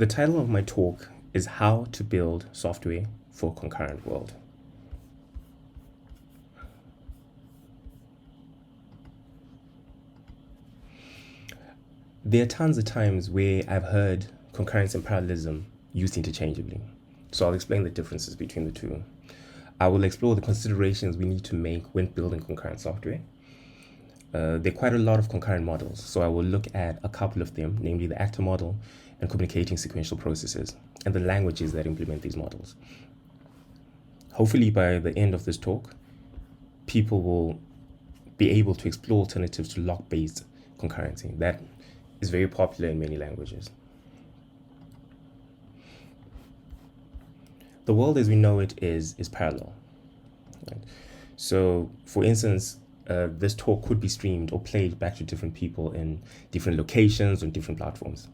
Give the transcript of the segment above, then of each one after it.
The title of my talk is How to Build Software for a Concurrent World. There are tons of times where I've heard concurrency and parallelism used interchangeably. So I'll explain the differences between the two. I will explore the considerations we need to make when building concurrent software. There are quite a lot of concurrent models, so I will look at a couple of them, namely the AKKA model and communicating sequential processes, and the languages that implement these models. Hopefully by the end of this talk, people will be able to explore alternatives to lock-based concurrency. That is very popular in many languages. The world as we know it is parallel. Right? So for instance, this talk could be streamed or played back to different people in different locations on different platforms.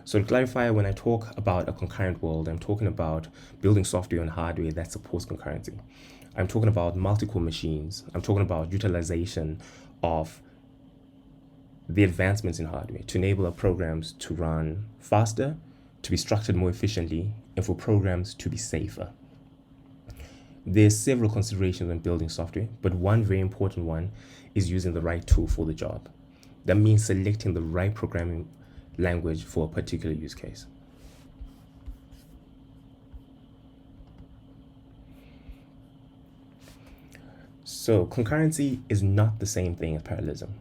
So to clarify, when I talk about a concurrent world, I'm talking about building software on hardware that supports concurrency. I'm talking about multi-core machines. I'm talking about utilization of the advancements in hardware to enable our programs to run faster, to be structured more efficiently, and for programs to be safer. There's several considerations when building software, but one very important one is using the right tool for the job. That means selecting the right programming language for a particular use case. So concurrency is not the same thing as parallelism.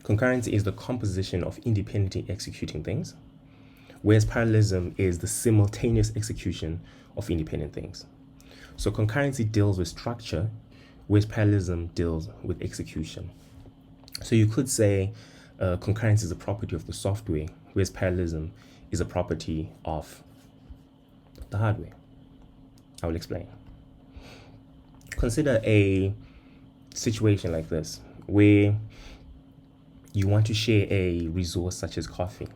Concurrency is the composition of independently executing things, whereas parallelism is the simultaneous execution of independent things. So concurrency deals with structure, whereas parallelism deals with execution. So you could say concurrency is a property of the software, whereas parallelism is a property of the hardware. I will explain. Consider a situation like this, where you want to share a resource such as coffee.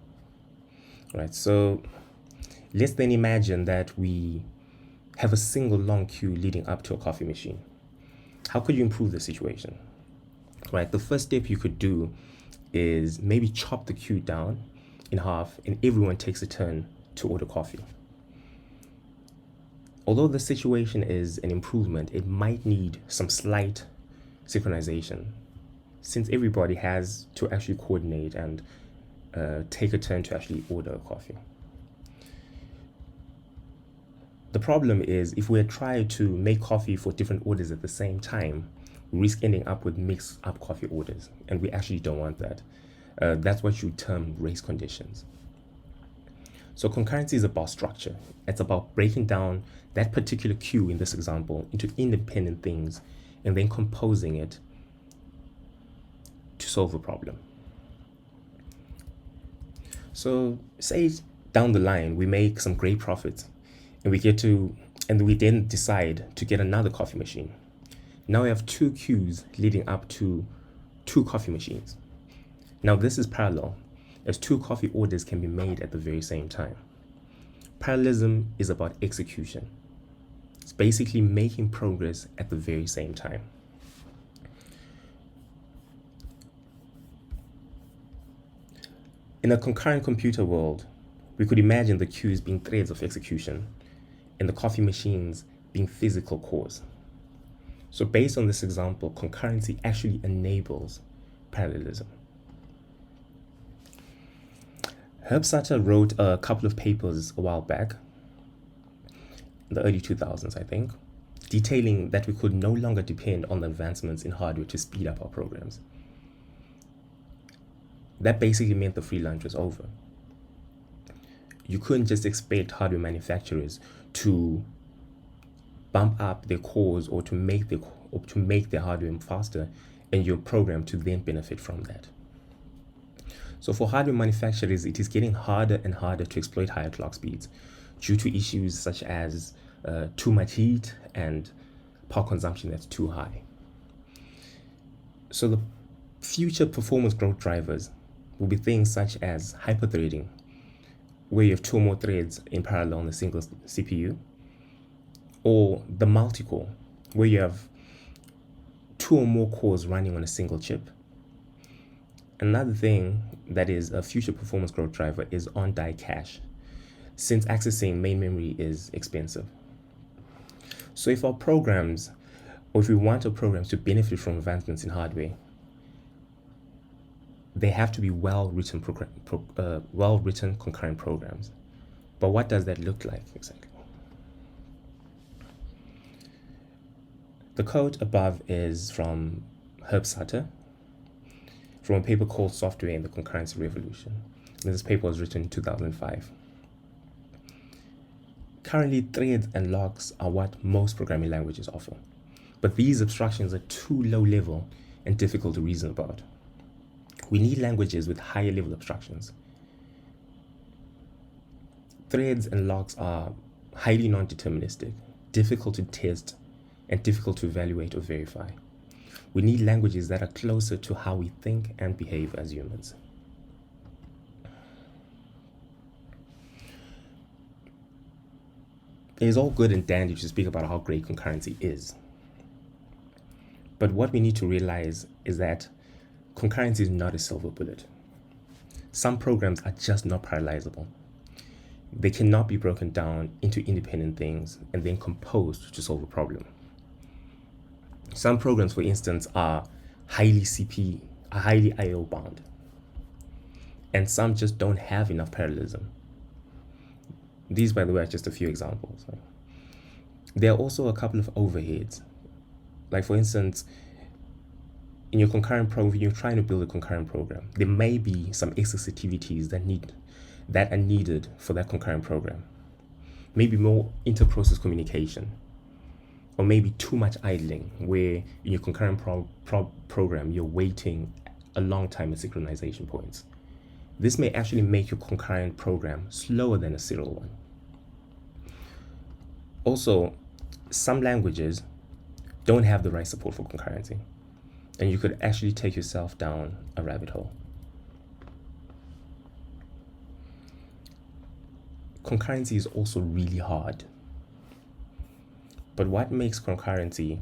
Right? So let's then imagine that we have a single long queue leading up to a coffee machine. How could you improve the situation? Right? The first step you could do is maybe chop the queue down in half and everyone takes a turn to order coffee. Although the situation is an improvement, it might need some slight synchronization since everybody has to actually coordinate and take a turn to actually order a coffee. The problem is if we try to make coffee for different orders at the same time, we risk ending up with mixed up coffee orders, and we actually don't want that. That's what you term race conditions. So concurrency is about structure. It's about breaking down that particular queue in this example into independent things and then composing it to solve a problem. So say down the line we make some great profits and we then decide to get another coffee machine. Now we have two queues leading up to two coffee machines. Now this is parallel, as two coffee orders can be made at the very same time. Parallelism is about execution. It's basically making progress at the very same time. In a concurrent computer world, we could imagine the queues being threads of execution and the coffee machines being physical cores. So based on this example, concurrency actually enables parallelism. Herb Sutter wrote a couple of papers a while back, in the early 2000s, I think, detailing that we could no longer depend on the advancements in hardware to speed up our programs. That basically meant the free lunch was over. You couldn't just expect hardware manufacturers to bump up their cores or to make their hardware faster and your program to then benefit from that. So for hardware manufacturers, it is getting harder and harder to exploit higher clock speeds due to issues such as too much heat and power consumption that's too high. So the future performance growth drivers will be things such as hyperthreading, where you have two or more threads in parallel on a single CPU, or the multi-core, where you have two or more cores running on a single chip. Another thing that is a future performance growth driver is on-die cache, since accessing main memory is expensive. So if our programs, or if we want our programs to benefit from advancements in hardware, they have to be well-written concurrent programs. But what does that look like exactly? The code above is from Herb Sutter, from a paper called Software in the Concurrency Revolution. And this paper was written in 2005. Currently, threads and locks are what most programming languages offer. But these abstractions are too low level and difficult to reason about. We need languages with higher level abstractions. Threads and locks are highly non-deterministic, difficult to test, and difficult to evaluate or verify. We need languages that are closer to how we think and behave as humans. It is all good and dandy to speak about how great concurrency is. But what we need to realize is that concurrency is not a silver bullet. Some programs are just not parallelizable. They cannot be broken down into independent things and then composed to solve a problem. Some programs, for instance, are highly I/O bound. And some just don't have enough parallelism. These, by the way, are just a few examples. There are also a couple of overheads. Like, for instance, in your concurrent program, when you're trying to build a concurrent program, there may be some extra activities that are needed for that concurrent program. Maybe more inter-process communication, or maybe too much idling, where in your concurrent program, you're waiting a long time at synchronization points. This may actually make your concurrent program slower than a serial one. Also, some languages don't have the right support for concurrency, and you could actually take yourself down a rabbit hole. Concurrency is also really hard. But what makes concurrency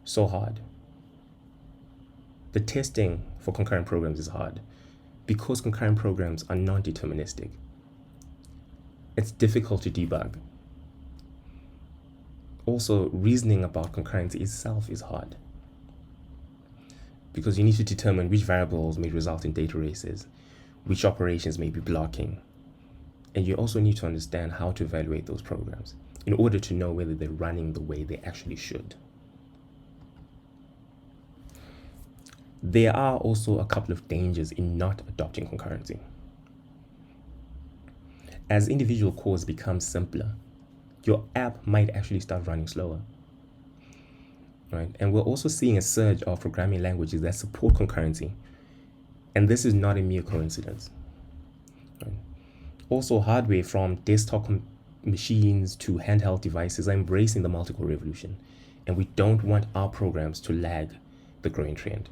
so hard? The testing for concurrent programs is hard because concurrent programs are non-deterministic. It's difficult to debug. Also, reasoning about concurrency itself is hard because you need to determine which variables may result in data races, which operations may be blocking, and you also need to understand how to evaluate those programs in order to know whether they're running the way they actually should. There are also a couple of dangers in not adopting concurrency. As individual cores become simpler, your app might actually start running slower. Right? And we're also seeing a surge of programming languages that support concurrency, and this is not a mere coincidence. Right? Also, hardware from desktop machines to handheld devices are embracing the multi-core revolution, and we don't want our programs to lag the growing trend.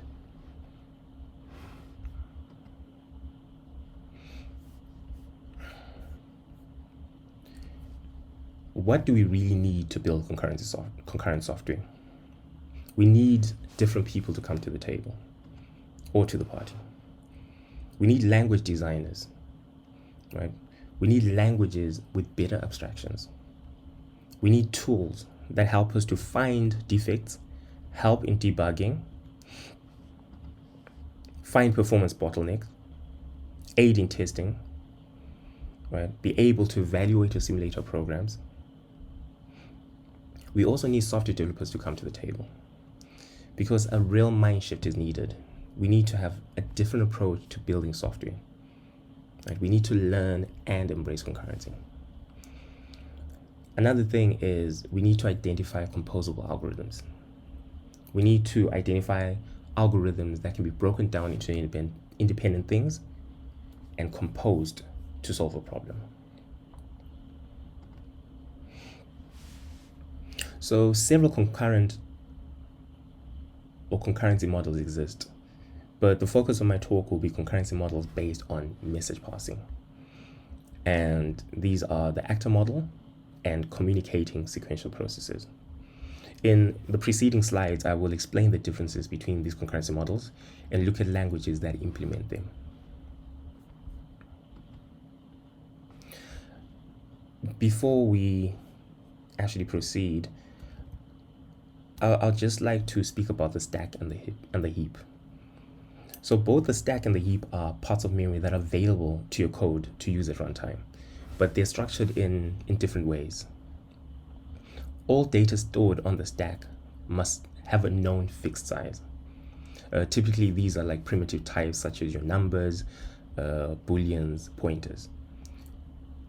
What do we really need to build concurrent software? We need different people to come to the table or to the party. We need language designers, right? We need languages with better abstractions. We need tools that help us to find defects, help in debugging, find performance bottlenecks, aid in testing, right? Be able to evaluate or simulate our programs. We also need software developers to come to the table because a real mind shift is needed. We need to have a different approach to building software. Right? We need to learn and embrace concurrency. Another thing is we need to identify composable algorithms. We need to identify algorithms that can be broken down into independent things and composed to solve a problem. So several concurrent or concurrency models exist, but the focus of my talk will be concurrency models based on message passing. And these are the AKKA model and communicating sequential processes. In the preceding slides, I will explain the differences between these concurrency models and look at languages that implement them. before we actually proceed, I'll just like to speak about the stack and the heap. So both the stack and the heap are parts of memory that are available to your code to use at runtime, but they're structured in different ways. All data stored on the stack must have a known fixed size. Typically, these are like primitive types such as your numbers, booleans, pointers.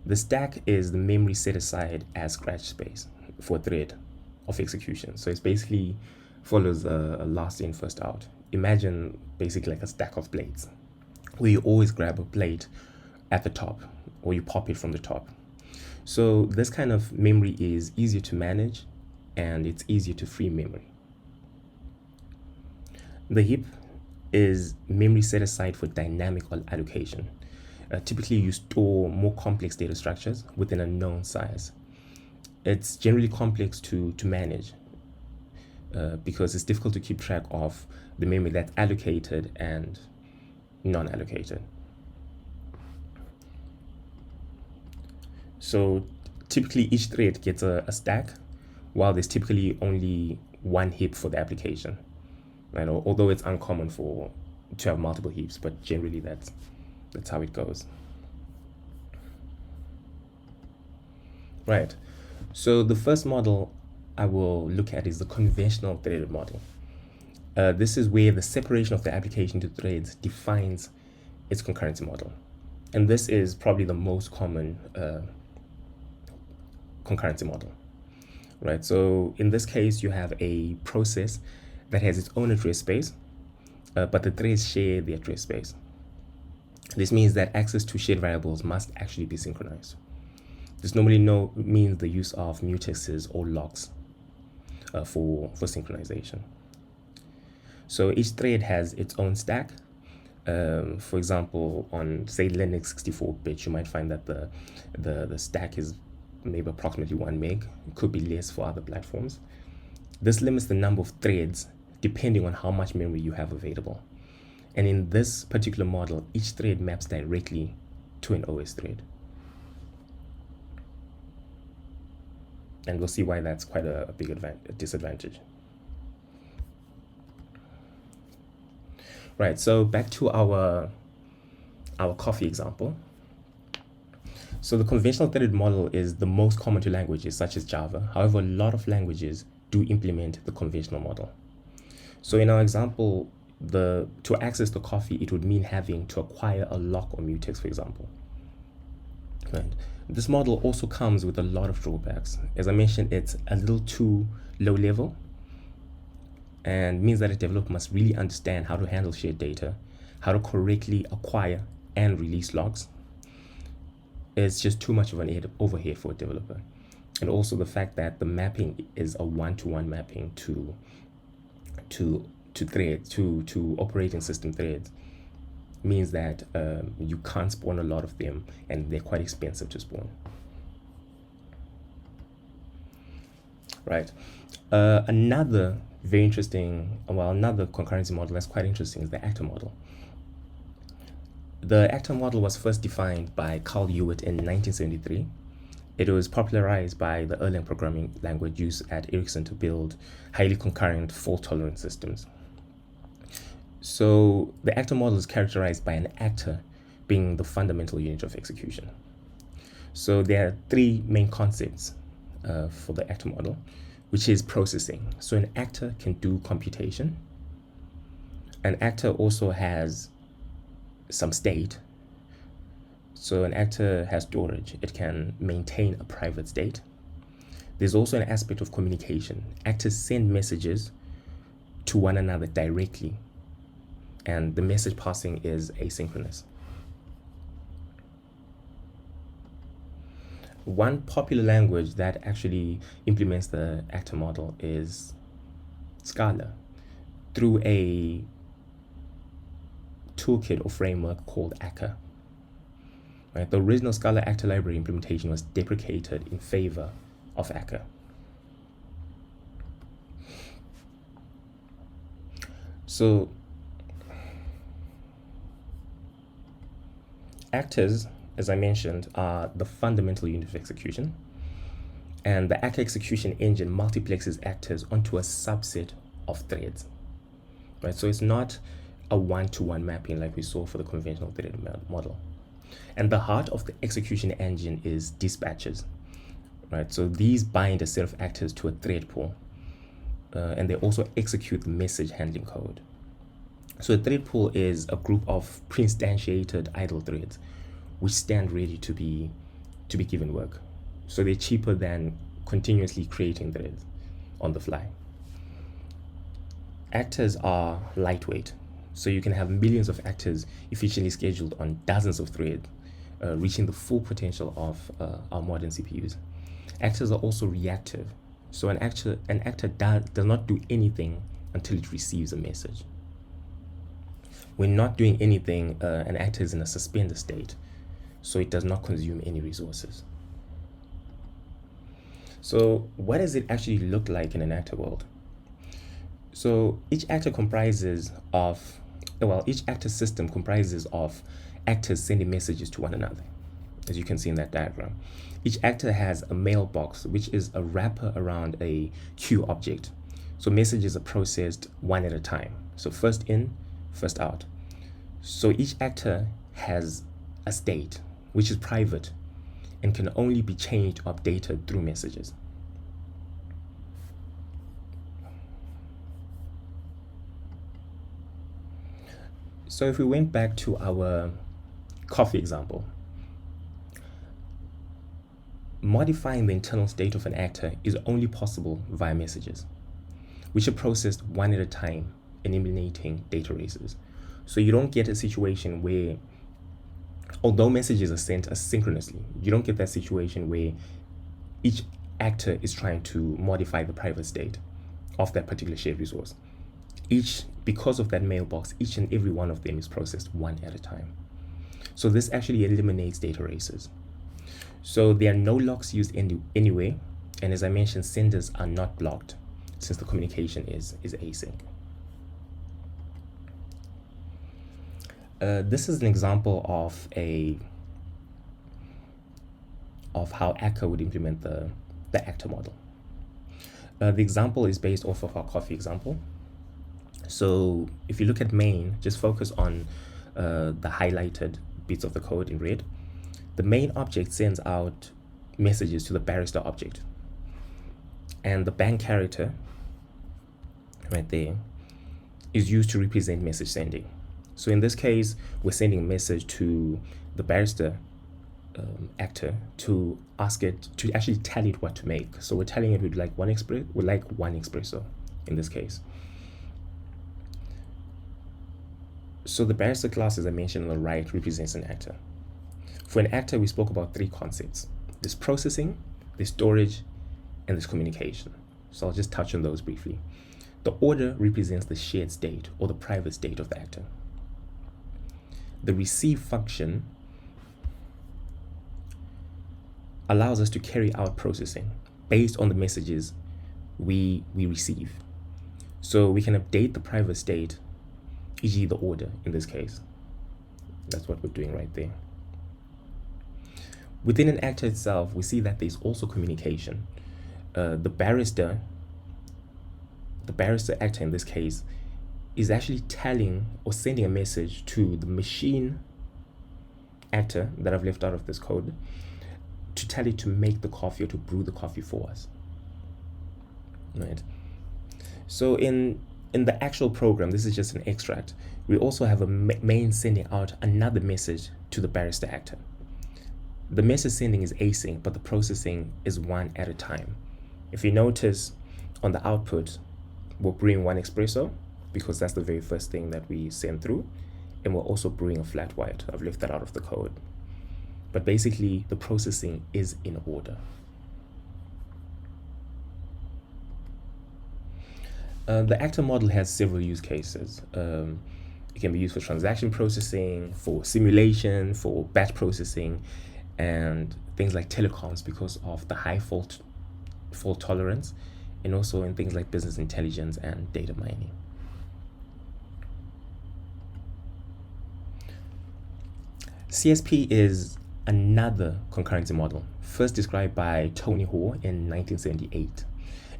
The stack is the memory set aside as scratch space for a thread of execution. So it's basically follows a last in, first out. Imagine basically like a stack of blades, where you always grab a blade at the top, or you pop it from the top. So this kind of memory is easier to manage, and it's easier to free memory. The heap is memory set aside for dynamic allocation. Typically, you store more complex data structures within a known size. It's generally complex to manage because it's difficult to keep track of the memory that's allocated and non-allocated. So typically each thread gets a stack, while there's typically only one heap for the application. Right? Although it's uncommon to have multiple heaps, but generally that's how it goes. Right. So the first model I will look at is the conventional threaded model. This is where the separation of the application into threads defines its concurrency model. And this is probably the most common concurrency model. Right. So in this case, you have a process that has its own address space, but the threads share the address space. This means that access to shared variables must actually be synchronized. This normally means the use of mutexes or locks for synchronization. So each thread has its own stack. For example, on say Linux 64-bit, you might find that the stack is maybe approximately 1 meg. It could be less for other platforms. This limits the number of threads depending on how much memory you have available. And in this particular model, each thread maps directly to an OS thread. And we'll see why that's quite a big disadvantage. Right, so back to our coffee example. So the conventional threaded model is the most common to languages such as Java. However, a lot of languages do implement the conventional model. So in our example, to access the coffee, it would mean having to acquire a lock or mutex, for example. Right. This model also comes with a lot of drawbacks. As I mentioned, it's a little too low level and means that a developer must really understand how to handle shared data, how to correctly acquire and release logs. It's just too much of an overhead for a developer. And also the fact that the mapping is a one-to-one mapping to threads, to operating system threads, means that you can't spawn a lot of them, and they're quite expensive to spawn. Right. Another concurrency model that's quite interesting is the AKKA model. The AKKA model was first defined by Carl Hewitt in 1973. It was popularized by the Erlang programming language used at Ericsson to build highly concurrent, fault-tolerant systems. So the AKKA model is characterized by an actor being the fundamental unit of execution. So there are three main concepts for the AKKA model, which is processing. So an actor can do computation. An actor also has some state. So an actor has storage. It can maintain a private state. There's also an aspect of communication. Actors send messages to one another directly, and the message passing is asynchronous. One popular language that actually implements the AKKA model is Scala through a toolkit or framework called AKKA. Right? The original Scala AKKA library implementation was deprecated in favor of AKKA. So actors as I mentioned, are the fundamental unit of execution. And the AKKA execution engine multiplexes actors onto a subset of threads. Right? So it's not a one-to-one mapping like we saw for the conventional thread model. And the heart of the execution engine is dispatches. Right? So these bind a set of actors to a thread pool. And they also execute the message handling code. So a thread pool is a group of pre-instantiated idle threads which stand ready to be given work. So they're cheaper than continuously creating threads on the fly. Actors are lightweight, so you can have millions of actors efficiently scheduled on dozens of threads, reaching the full potential of our modern CPUs. Actors are also reactive, so an actor does not do anything until it receives a message. When not doing anything, an actor is in a suspended state, so it does not consume any resources. So what does it actually look like in an actor world? So each actor system comprises of actors sending messages to one another, as you can see in that diagram. Each actor has a mailbox, which is a wrapper around a queue object. So messages are processed one at a time. So first in, first out. So each actor has a state, which is private and can only be changed or updated through messages. So if we went back to our coffee example, modifying the internal state of an actor is only possible via messages, which are processed one at a time, eliminating data races. So you don't get a situation where, although messages are sent asynchronously, you don't get that situation where each actor is trying to modify the private state of that particular shared resource. Because of that mailbox, each and every one of them is processed one at a time. So this actually eliminates data races. So there are no locks used anyway, and as I mentioned, senders are not blocked since the communication is async. This is an example of how AKKA would implement the actor model. The example is based off of our coffee example. So if you look at main, just focus on the highlighted bits of the code in red. The main object sends out messages to the barrister object. And the bank character, right there, is used to represent message sending. So in this case, we're sending a message to the barrister actor to ask it to actually tell it what to make. So we're telling it we'd like one espresso in this case. So the barrister class, as I mentioned on the right, represents an actor. For an actor, we spoke about three concepts. There's processing, there's storage, and there's communication. So I'll just touch on those briefly. The order represents the shared state or the private state of the actor. The receive function allows us to carry out processing based on the messages we receive. So we can update the private state, e.g. the order in this case. That's what we're doing right there. Within an actor itself, we see that there's also communication. The barrister actor in this case is actually telling or sending a message to the machine actor that I've left out of this code to tell it to make the coffee or to brew the coffee for us. Right. So in the actual program, this is just an extract. We also have a main sending out another message to the barrister actor. The message sending is async, but the processing is one at a time. If you notice on the output, we're brewing one espresso because that's the very first thing that we send through. And we're also brewing a flat white. I've left that out of the code. But basically, the processing is in order. The actor model has several use cases. It can be used for transaction processing, for simulation, for batch processing, and things like telecoms because of the high fault tolerance, and also in things like business intelligence and data mining. CSP is another concurrency model, first described by Tony Hoare in 1978.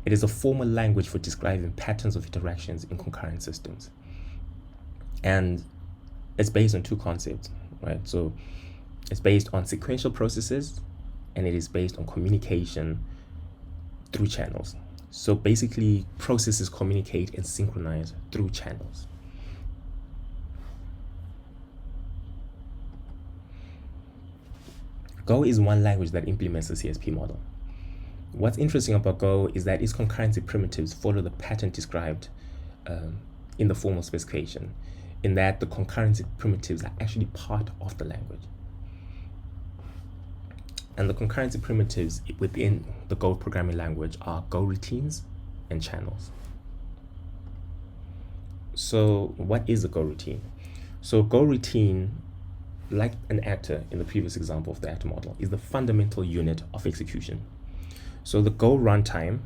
It is a formal language for describing patterns of interactions in concurrent systems. And it's based on two concepts, right? So it's based on sequential processes, and it is based on communication through channels. So basically, processes communicate and synchronize through channels. Go is one language that implements the CSP model. What's interesting about Go is that its concurrency primitives follow the pattern described in the formal specification, in that the concurrency primitives are actually part of the language. And the concurrency primitives within the Go programming language are Goroutines and channels. So what is a Goroutine? So Goroutine, like an actor in the previous example of the actor model, is the fundamental unit of execution. So the Go runtime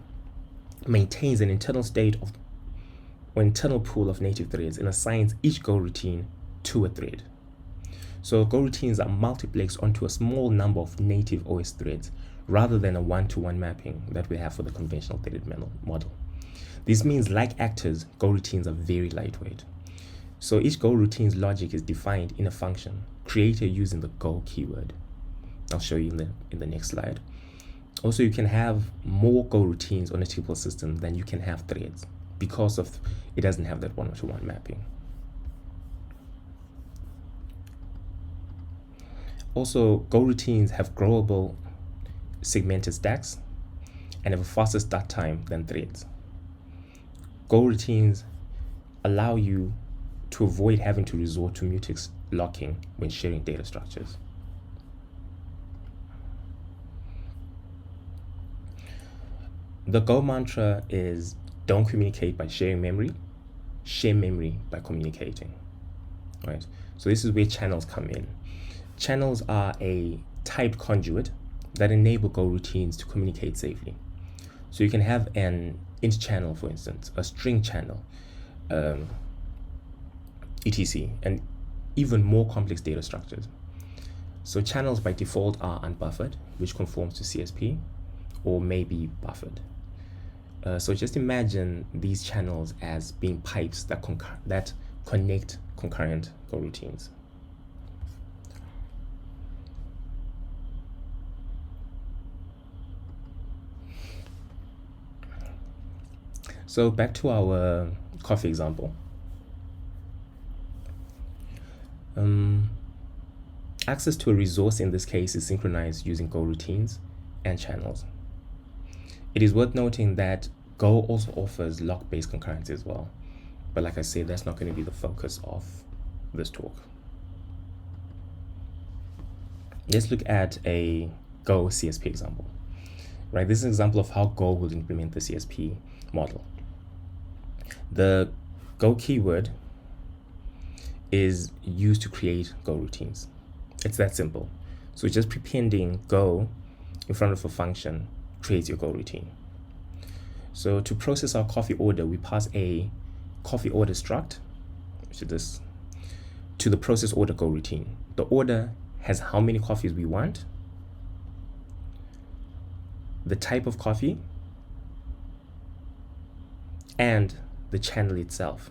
maintains an internal state of or internal pool of native threads and assigns each Goroutine to a thread. So Goroutines are multiplexed onto a small number of native OS threads rather than a one-to-one mapping that we have for the conventional threaded model. This means, like actors, Goroutines are very lightweight. So each Goroutine's logic is defined in a function created using the Go keyword. I'll show you in the next slide. Also, you can have more Goroutines on a tuple system than you can have threads because of it doesn't have that one-to-one mapping. Also, Goroutines have growable segmented stacks and have a faster start time than threads. Goroutines allow you to avoid having to resort to mutex locking when sharing data structures. The Go mantra is don't communicate by sharing memory, share memory by communicating, right? So this is where channels come in. Channels are a typed conduit that enable Goroutines to communicate safely. So you can have an int channel, for instance, a string channel, etc., and even more complex data structures. So channels by default are unbuffered, which conforms to CSP, or may be buffered. So just imagine these channels as being pipes that connect concurrent Goroutines. So back to our coffee example. Access to a resource in this case is synchronized using Goroutines and channels. It is worth noting that Go also offers lock-based concurrency as well. But like I said, that's not going to be the focus of this talk. Let's look at a Go CSP example. Right, this is an example of how Go will implement the CSP model. The Go keyword is used to create Goroutines. It's that simple. So just prepending Go in front of a function creates your Goroutine. So to process our coffee order, we pass a coffee order struct, which is this, to the process order Goroutine. The order has how many coffees we want, the type of coffee, and the channel itself.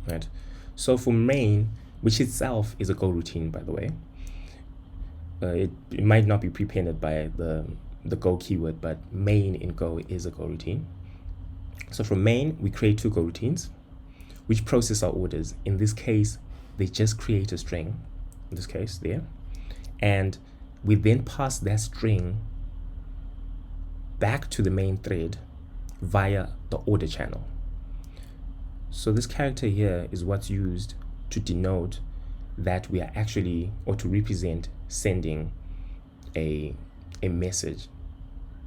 Right. So for main, which itself is a Goroutine, by the way, it might not be prepended by the Go keyword, but main in Go is a Goroutine. So from main, we create two Goroutines, which process our orders. In this case, they just create a string, in this case there, and we then pass that string back to the main thread via the order channel. So this character here is what's used to denote that we are actually, or to represent sending a message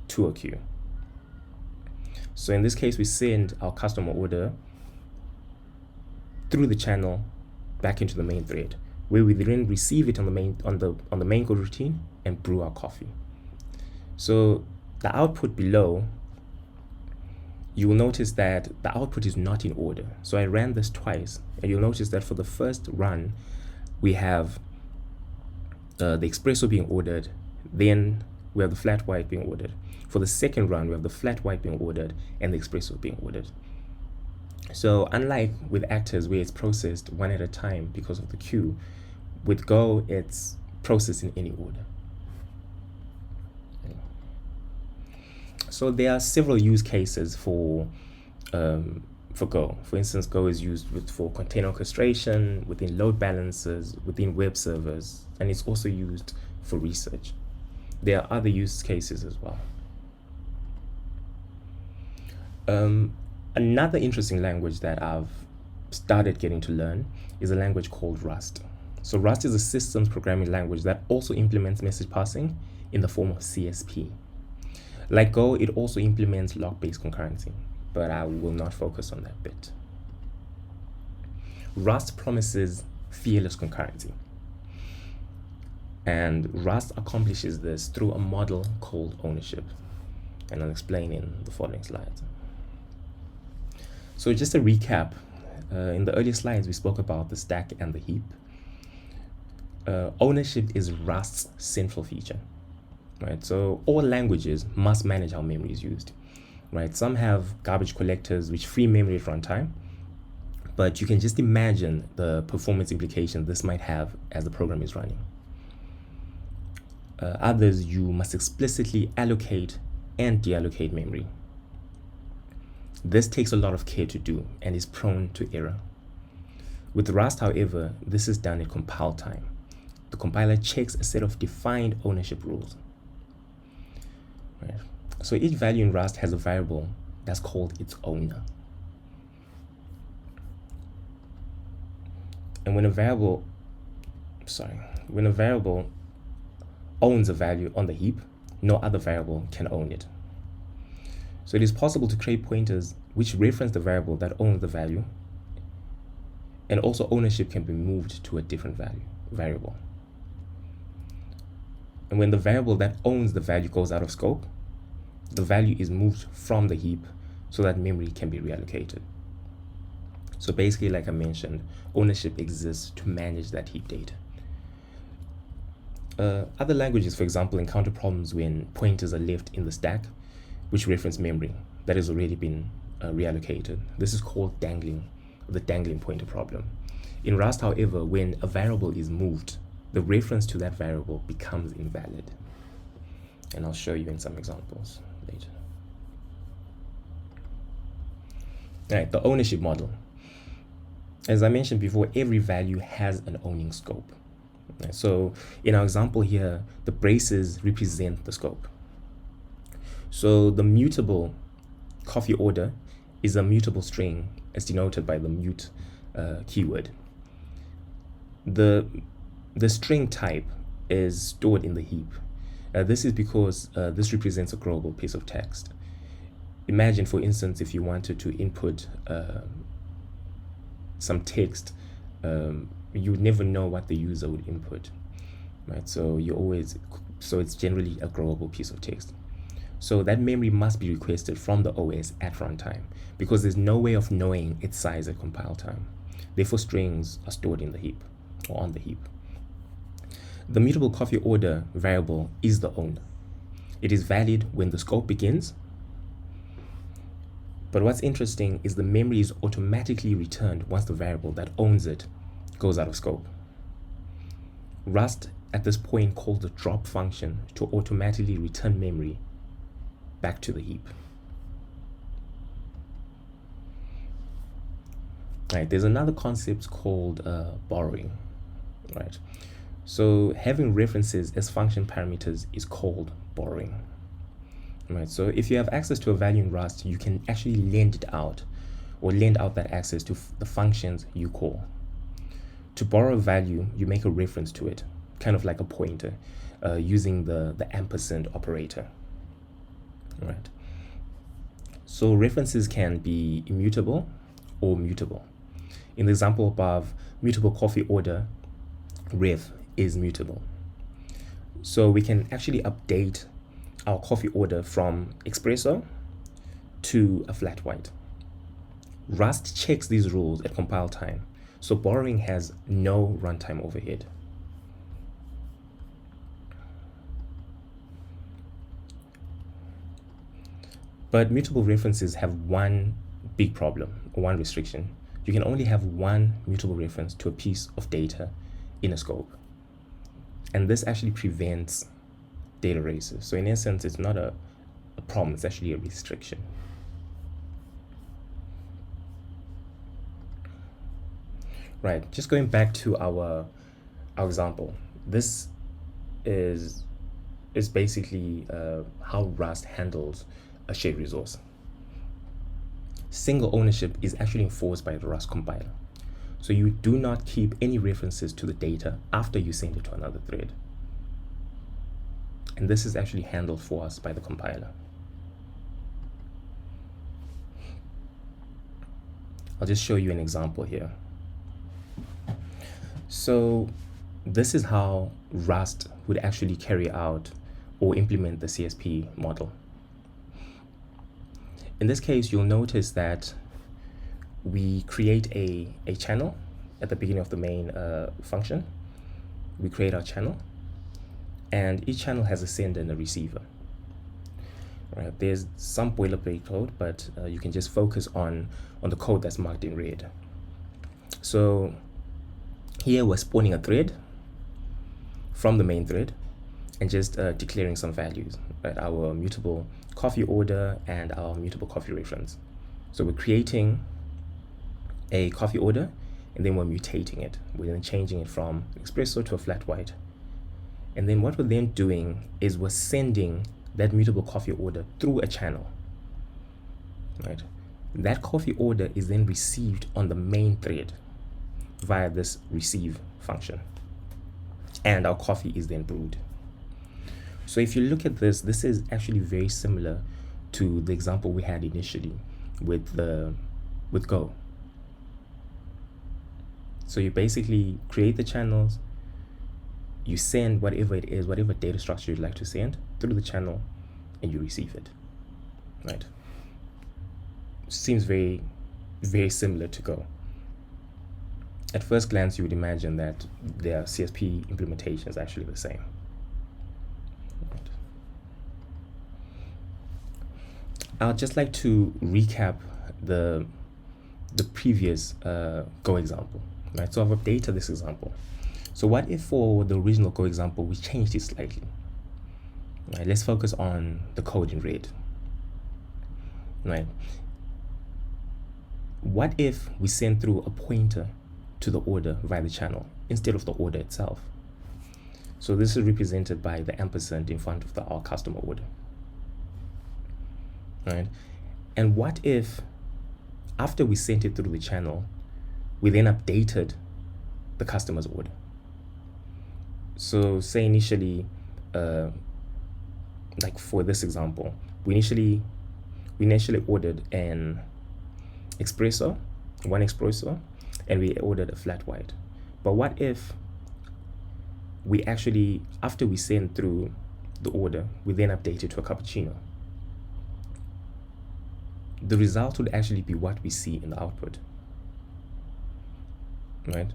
to a queue. So in this case, we send our customer order through the channel back into the main thread, where we then receive it on the main Goroutine and brew our coffee. So the output below, you will notice that the output is not in order. So I ran this twice, and you'll notice that for the first run, we have the espresso being ordered, then we have the flat white being ordered. For the second run, we have the flat white being ordered and the espresso being ordered. So unlike with actors where it's processed one at a time because of the queue, with Go, it's processed in any order. So there are several use cases for Go. For instance, Go is used for container orchestration, within load balancers, within web servers, and it's also used for research. There are other use cases as well. Another interesting language that I've started getting to learn is a language called Rust. So Rust is a systems programming language that also implements message passing in the form of CSP. Like Go, it also implements log-based concurrency, but I will not focus on that bit. Rust promises fearless concurrency. And Rust accomplishes this through a model called ownership. And I'll explain in the following slides. So just a recap, in the earlier slides, we spoke about the stack and the heap. Ownership is Rust's central feature, right? So all languages must manage how memory is used, right? Some have garbage collectors which free memory at runtime, but you can just imagine the performance implications this might have as the program is running. Others, you must explicitly allocate and deallocate memory. This takes a lot of care to do and is prone to error. With Rust, however, this is done at compile time. The compiler checks a set of defined ownership rules. Right. So each value in Rust has a variable that's called its owner. And when a variable owns a value on the heap, no other variable can own it. So it is possible to create pointers which reference the variable that owns the value, and also ownership can be moved to a different variable. And when the variable that owns the value goes out of scope, the value is moved from the heap so that memory can be reallocated. So basically, like I mentioned, ownership exists to manage that heap data. Other languages, for example, encounter problems when pointers are left in the stack which reference memory that has already been reallocated. This is called the dangling pointer problem. In Rust, however, when a variable is moved, the reference to that variable becomes invalid. And I'll show you in some examples later. All right, the ownership model. As I mentioned before, every value has an owning scope. Right, so in our example here, the braces represent the scope. So the mutable coffee order is a mutable string as denoted by the mute keyword. The string type is stored in the heap. This is because this represents a growable piece of text. Imagine, for instance, if you wanted to input some text, you would never know what the user would input, right? So it's generally a growable piece of text. So that memory must be requested from the OS at runtime because there's no way of knowing its size at compile time. Therefore, strings are stored in the heap or on the heap. The mutable coffee order variable is the owner. It is valid when the scope begins. But what's interesting is the memory is automatically returned once the variable that owns it goes out of scope. Rust at this point calls the drop function to automatically return memory back to the heap. Right, there's another concept called borrowing. Right, so having references as function parameters is called borrowing. Right, so if you have access to a value in Rust, you can actually lend it out or lend out that access to the functions you call. To borrow a value, you make a reference to it, kind of like a pointer, using the ampersand operator. Right. So references can be immutable or mutable. In the example above, mutable coffee order ref is mutable. So we can actually update our coffee order from espresso to a flat white. Rust checks these rules at compile time, so borrowing has no runtime overhead. But mutable references have one big problem, or one restriction. You can only have one mutable reference to a piece of data in a scope. And this actually prevents data races. So in essence, it's not a problem, it's actually a restriction. Right, just going back to our example. This is basically how Rust handles a shared resource. Single ownership is actually enforced by the Rust compiler. So you do not keep any references to the data after you send it to another thread. And this is actually handled for us by the compiler. I'll just show you an example here. So this is how Rust would actually carry out or implement the CSP model. In this case, you'll notice that we create a channel at the beginning of the main function. We create our channel, and each channel has a sender and a receiver. Right, there's some boilerplate code, but you can just focus on the code that's marked in red. So here we're spawning a thread from the main thread and just declaring some values, right? Our mutable coffee order and our mutable coffee reference. So we're creating a coffee order, and then we're mutating it. We're then changing it from espresso to a flat white. And then what we're then doing is we're sending that mutable coffee order through a channel, right? That coffee order is then received on the main thread via this receive function, and our coffee is then brewed. So if you look at this, this is actually very similar to the example we had initially with Go. So you basically create the channels, you send whatever it is, whatever data structure you'd like to send through the channel, and you receive it, right? Seems very, very similar to Go. At first glance, you would imagine that their CSP implementation is actually the same. Right. I'd just like to recap the previous Go example, right? So I've updated this example. So what if for the original Go example, we changed it slightly? Right, let's focus on the code in red. Right. What if we send through a pointer to the order via the channel instead of the order itself? So this is represented by the ampersand in front of our customer order. Right. And what if after we sent it through the channel, we then updated the customer's order? So say initially, like for this example, we initially ordered one espresso, and we ordered a flat white. But what if we actually, after we send through the order, we then update it to a cappuccino? The result would actually be what we see in the output, right?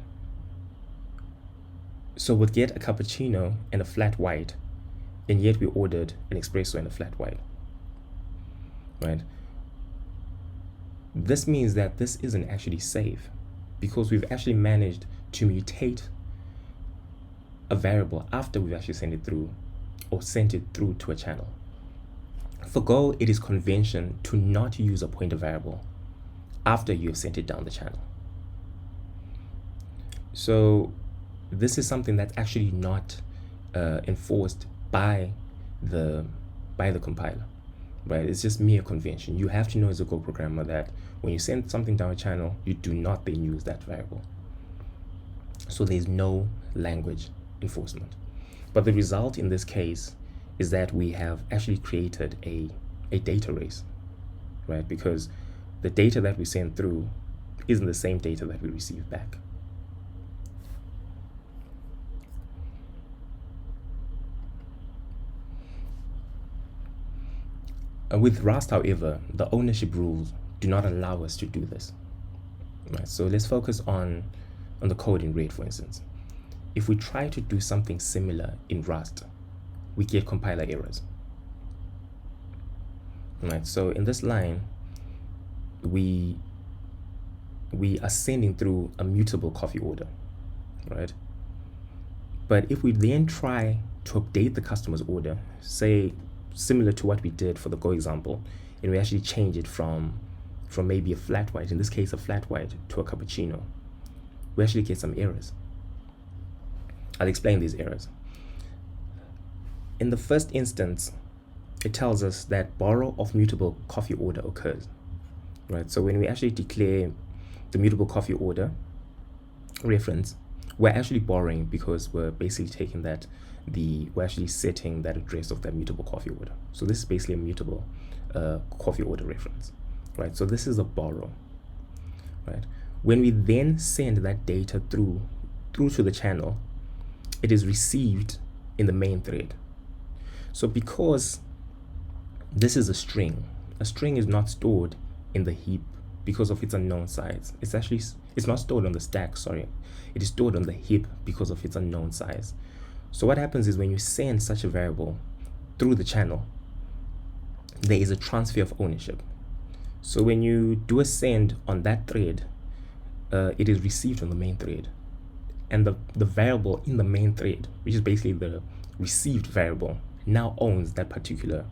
So we'd get a cappuccino and a flat white, and yet we ordered an espresso and a flat white, right? This means that this isn't actually safe, because we've actually managed to mutate a variable after we've actually sent it through to a channel. For Go, it is convention to not use a pointer variable after you have sent it down the channel. So this is something that's actually not enforced by the compiler, right? It's just mere convention. You have to know as a Go programmer that when you send something down a channel, you do not then use that variable. So there's no language enforcement. But the result in this case is that we have actually created a data race, right? Because the data that we send through isn't the same data that we receive back. With Rust, however, the ownership rules do not allow us to do this. Right? So let's focus on the code in red, for instance. If we try to do something similar in Rust, we get compiler errors. right? So in this line, we are sending through a mutable coffee order, right? But if we then try to update the customer's order, say similar to what we did for the Go example, and we actually change it from maybe a flat white, in this case a flat white, to a cappuccino, we actually get some errors. I'll explain these errors. In the first instance, it tells us that borrow of mutable coffee order occurs, right? So when we actually declare the mutable coffee order reference, we're actually borrowing because we're basically taking that, we're actually setting that address of that mutable coffee order. So this is basically a mutable coffee order reference, right? So this is a borrow, right? When we then send that data through to the channel, it is received in the main thread. So because this is a string is not stored in the heap because of its unknown size. It's not stored on the stack, sorry. It is stored on the heap because of its unknown size. So what happens is when you send such a variable through the channel, there is a transfer of ownership. So when you do a send on that thread, it is received on the main thread. And the variable in the main thread, which is basically the received variable, now owns that particular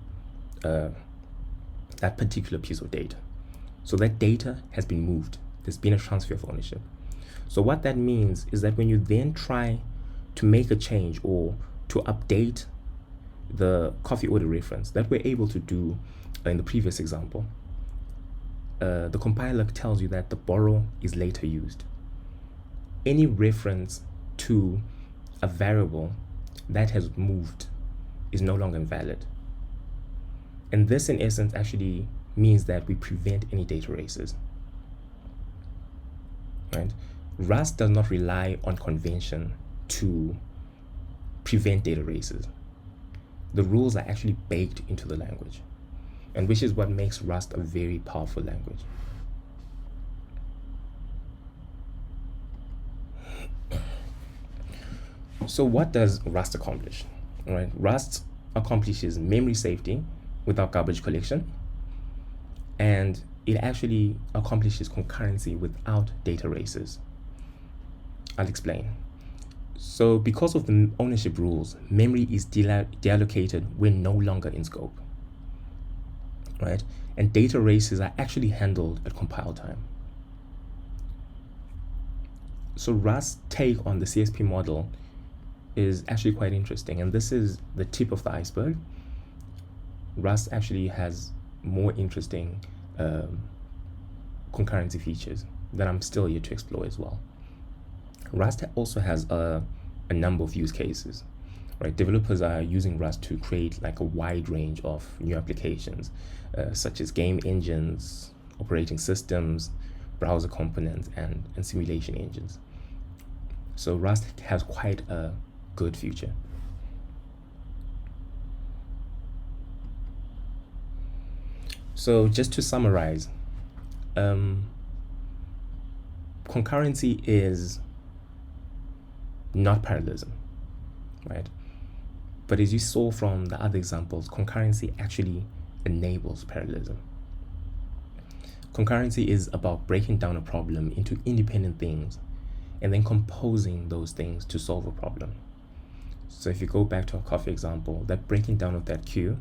piece of data. So that data has been moved. There's been a transfer of ownership. So what that means is that when you then try to make a change or to update the coffee order reference that we're able to do in the previous example, the compiler tells you that the borrow is later used. Any reference to a variable that has moved is no longer valid. And this in essence actually means that we prevent any data races, right? Rust does not rely on convention to prevent data races. The rules are actually baked into the language, and which is what makes Rust a very powerful language. So what does Rust accomplish? All right, Rust accomplishes memory safety without garbage collection, and it actually accomplishes concurrency without data races. I'll explain. So because of the ownership rules, memory is deallocated when no longer in scope, right? And data races are actually handled at compile time. So Rust's take on the CSP model is actually quite interesting, and this is the tip of the iceberg. Rust actually has more interesting concurrency features that I'm still yet to explore as well. Rust also has a number of use cases, right? Developers are using Rust to create like a wide range of new applications, such as game engines, operating systems, browser components, and simulation engines. So Rust has quite a good future. So just to summarize, concurrency is not parallelism, right? But as you saw from the other examples, concurrency actually enables parallelism. Concurrency is about breaking down a problem into independent things and then composing those things to solve a problem. So if you go back to our coffee example, that breaking down of that queue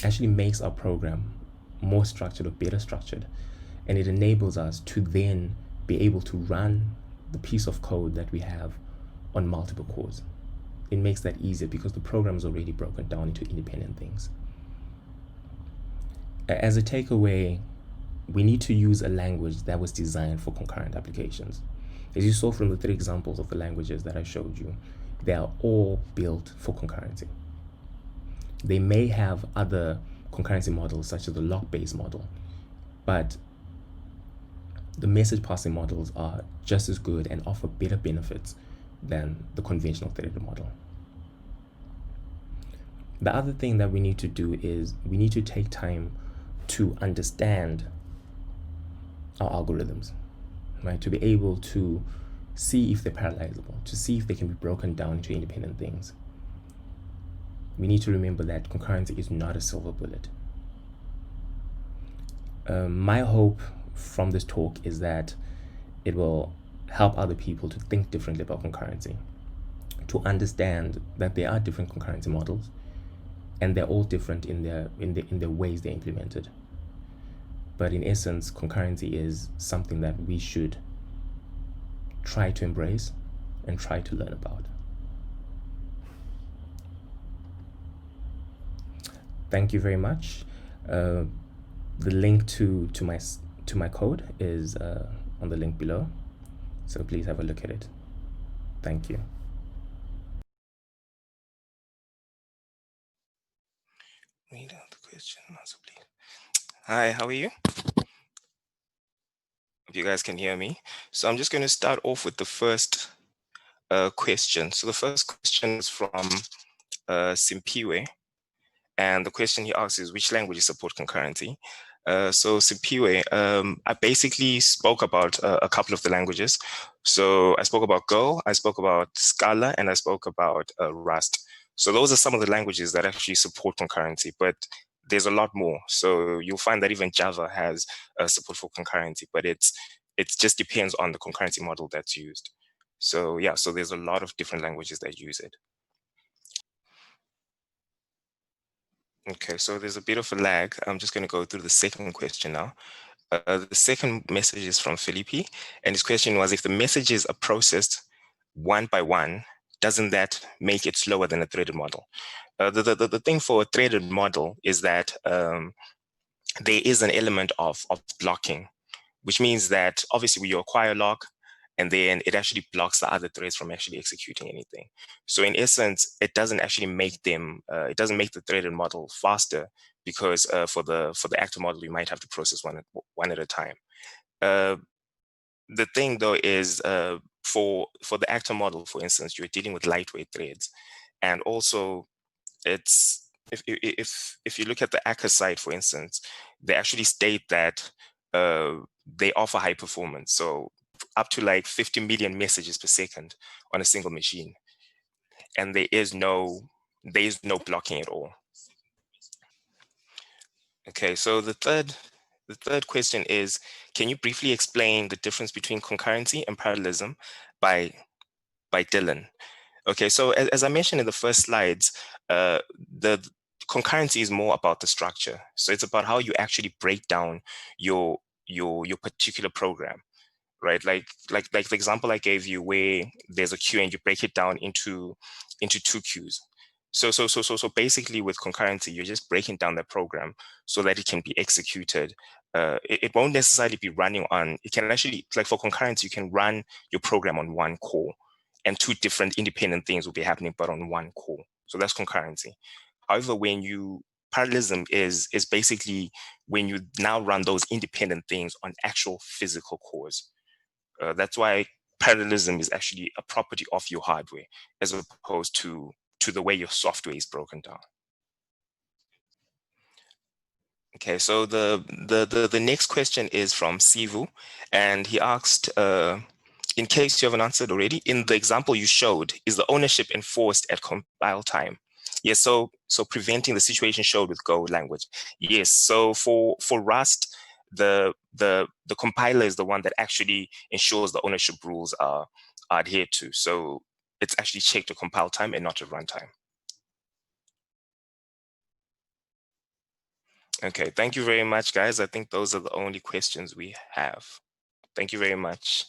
actually makes our program more structured or better structured, and it enables us to then be able to run the piece of code that we have on multiple cores. It makes that easier because the program is already broken down into independent things. As a takeaway, we need to use a language that was designed for concurrent applications. As you saw from the 3 examples of the languages that I showed you, they are all built for concurrency. They may have other concurrency models such as the lock-based model, but the message passing models are just as good and offer better benefits than the conventional threaded model. The other thing that we need to do is we need to take time to understand our algorithms, right? To be able to see if they're parallelizable, to see if they can be broken down into independent things. we need to remember that concurrency is not a silver bullet. My hope from this talk is that it will help other people to think differently about concurrency, to understand that there are different concurrency models, and they're all different in their ways they're implemented. But in essence, concurrency is something that we should try to embrace and try to learn about. Thank you very much. The link to my code is on the link below, so please have a look at it. Thank you. Read out the question, also, please. Hi, how are you? If you guys can hear me. So I'm just going to start off with the first question. So the first question is from Simpiwe. And the question he asks is, which languages support concurrency? So Simpiwe, I basically spoke about a couple of the languages. So I spoke about Go, I spoke about Scala, and I spoke about Rust. So those are some of the languages that actually support concurrency, but there's a lot more. So you'll find that even Java has support for concurrency, but it just depends on the concurrency model that's used. So yeah, so there's a lot of different languages that use it. Okay, so there's a bit of a lag. I'm just going to go through the second question now. The second message is from Felipe, and his question was, if the messages are processed one by one, doesn't that make it slower than a threaded model? The thing for a threaded model is that there is an element of blocking, which means that obviously you acquire a lock, and then it actually blocks the other threads from actually executing anything. So in essence, it doesn't actually make them, it doesn't make the threaded model faster, because for the actor model, you might have to process one at a time. The thing though is, for the actor model, for instance, you're dealing with lightweight threads, and also it's, if you look at the AKKA side, for instance, they actually state that they offer high performance. So up to like 50 million messages per second on a single machine. And there is no blocking at all. Okay, so the third question is, can you briefly explain the difference between concurrency and parallelism by Dylan? Okay, so as I mentioned in the first slides, the concurrency is more about the structure. So it's about how you actually break down your particular program, right? Like the example I gave you, where there's a queue and you break it down into two queues. So basically with concurrency, you're just breaking down the program so that it can be executed. It won't necessarily be running on, it can actually, like for concurrency, you can run your program on one core, and two different independent things will be happening, but on one core. So that's concurrency. However, parallelism is basically when you now run those independent things on actual physical cores. That's why parallelism is actually a property of your hardware, as opposed to the way your software is broken down. Okay, so the next question is from Sivu, and he asked, in case you haven't answered already, in the example you showed, is the ownership enforced at compile time? Yes, so preventing the situation showed with Go language. Yes, so for Rust, the compiler is the one that actually ensures the ownership rules are adhered to. So it's actually checked at compile time and not at runtime. Okay, thank you very much, guys. I think those are the only questions we have. Thank you very much.